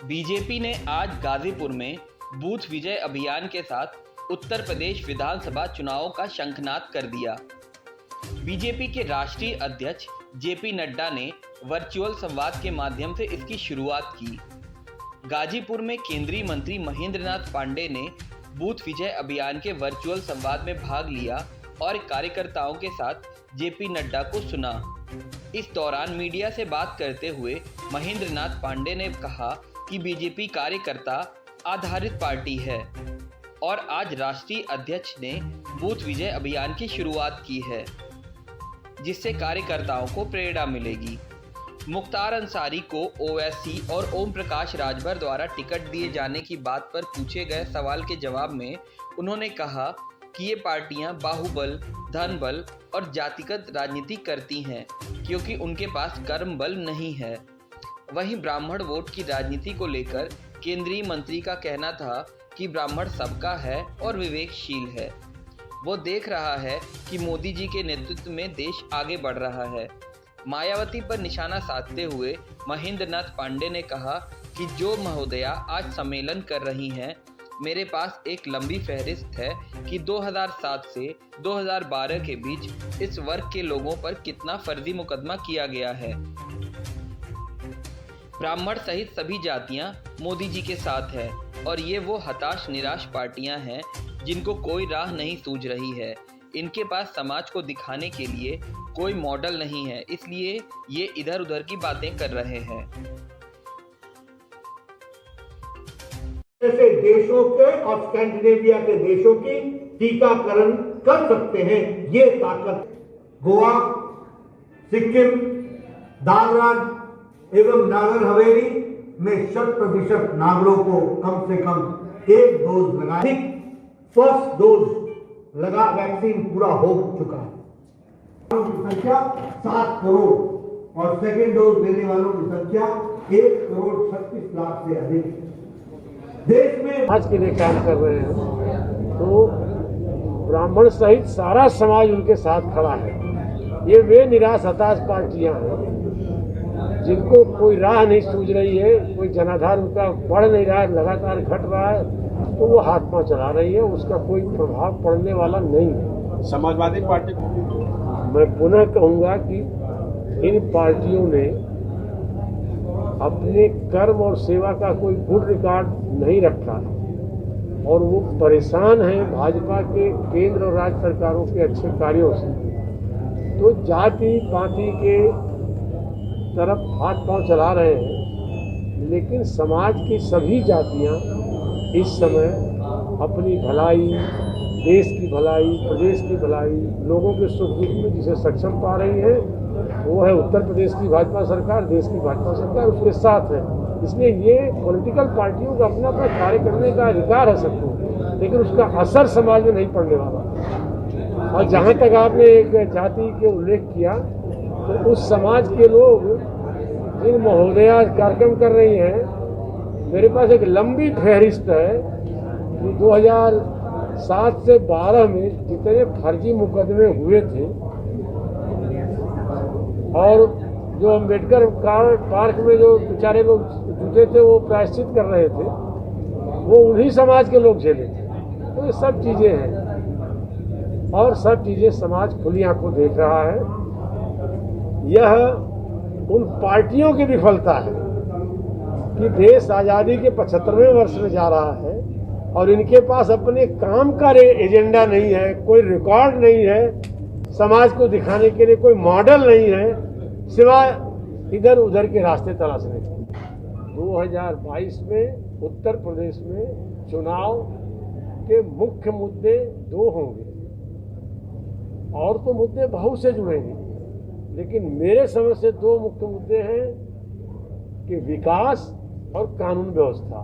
BJP ने आज गाजीपुर में बूथ विजय अभियान के साथ उत्तर प्रदेश विधानसभा चुनावों का शंखनाद कर दिया। बीजेपी के राष्ट्रीय अध्यक्ष जेपी नड्डा ने वर्चुअल संवाद के माध्यम से इसकी शुरुआत की। गाजीपुर में केंद्रीय मंत्री महेंद्र नाथ पांडे ने बूथ विजय अभियान के वर्चुअल संवाद में भाग लिया और कार्यकर्ताओं के साथ जेपी नड्डा को सुना। इस दौरान मीडिया से बात करते हुए महेंद्र नाथ पांडे ने कहा कि बीजेपी कार्यकर्ता आधारित पार्टी है और आज राष्ट्रीय अध्यक्ष ने बूथ विजय अभियान की शुरुआत की है, जिससे कार्यकर्ताओं को प्रेरणा मिलेगी। मुख्तार अंसारी को ओवैसी और ओम प्रकाश राजभर द्वारा टिकट दिए जाने की बात पर पूछे गए सवाल के जवाब में उन्होंने कहा कि ये पार्टियां बाहुबल, धन बल और जातिगत राजनीति करती हैं क्योंकि उनके पास कर्म बल नहीं है। वहीं ब्राह्मण वोट की राजनीति को लेकर केंद्रीय मंत्री का कहना था कि ब्राह्मण सबका है और विवेकशील है। वो देख रहा है कि मोदी जी के नेतृत्व में देश आगे बढ़ रहा है। मायावती पर निशाना साधते हुए महेंद्र नाथ पांडे ने कहा कि जो महोदया आज सम्मेलन कर रही हैं, मेरे पास एक लंबी फहरिस्त है कि 2007 से 2012 के बीच इस वर्ग के लोगों पर कितना फर्जी मुकदमा किया गया है। ब्राह्मण सहित सभी जातियां मोदी जी के साथ है और ये वो हताश निराश पार्टियां हैं जिनको कोई राह नहीं सूझ रही है। इनके पास समाज को दिखाने के लिए कोई मॉडल नहीं है, इसलिए ये इधर उधर की बातें कर रहे हैं। जैसे देशों के और स्कैंडिनेविया के देशों की टीकाकरण कर सकते हैं, ये ताकत गोवा, सिक्किम, दादरा एवं नागर हवेली में 100% नागरों को कम से कम एक डोज लगा, फर्स्ट डोज लगा, वैक्सीन पूरा हो चुका है। संख्या 7 करोड़ और सेकेंड डोज लेने वालों की संख्या 1 करोड़ 36 लाख से अधिक है। देश में आज के लिए काम कर रहे हैं तो ब्राह्मण सहित सारा समाज उनके साथ खड़ा है। ये वे निराश हताश पार्टियां हैं जिनको कोई राह नहीं सूझ रही है, कोई जनाधार उनका बढ़ नहीं रहा है, लगातार घट रहा है, तो वो हाथ पांव चला रही है, उसका कोई प्रभाव पड़ने वाला नहीं है। समाजवादी पार्टी, मैं पुनः कहूँगा कि इन पार्टियों ने अपने कर्म और सेवा का कोई गुड रिकॉर्ड नहीं रखा और वो परेशान हैं भाजपा के केंद्र और राज्य सरकारों के अच्छे कार्यों से। तो जाति पाति के तरफ हाथ पांव चला रहे हैं, लेकिन समाज की सभी जातियां इस समय अपनी भलाई, देश की भलाई, प्रदेश की भलाई, लोगों के सुख दुख में जिसे सक्षम पा रही है वो है उत्तर प्रदेश की भाजपा सरकार, देश की भाजपा सरकार उसके साथ है। इसलिए ये पॉलिटिकल पार्टियों का अपना अपना कार्य करने का अधिकार है सबको, लेकिन उसका असर समाज में नहीं पड़ने वाला। और जहाँ तक आपने एक जाति के उल्लेख किया, तो उस समाज के लोग जिन महोदया कार्यक्रम कर रही हैं, मेरे पास एक लंबी फहरिस्त है कि 2007 से 12 में जितने फर्जी मुकदमे हुए थे और जो अम्बेडकर पार्क में जो बेचारे लोग जुटे थे वो प्रायश्चित कर रहे थे, वो उन्हीं समाज के लोग झेले थे। तो ये सब चीज़ें हैं और सब चीज़ें समाज खुली आंखों देख रहा है। यह उन पार्टियों की विफलता है कि देश आज़ादी के 75वें वर्ष में जा रहा है और इनके पास अपने काम का एजेंडा नहीं है, कोई रिकॉर्ड नहीं है, समाज को दिखाने के लिए कोई मॉडल नहीं है, सिवाय इधर उधर के रास्ते तलाशने के। 2022 में उत्तर प्रदेश में चुनाव के मुख्य मुद्दे 2 होंगे और तो मुद्दे बहुत से जुड़ेंगे, लेकिन मेरे समझ से 2 मुख्य मुद्दे हैं कि विकास और कानून व्यवस्था।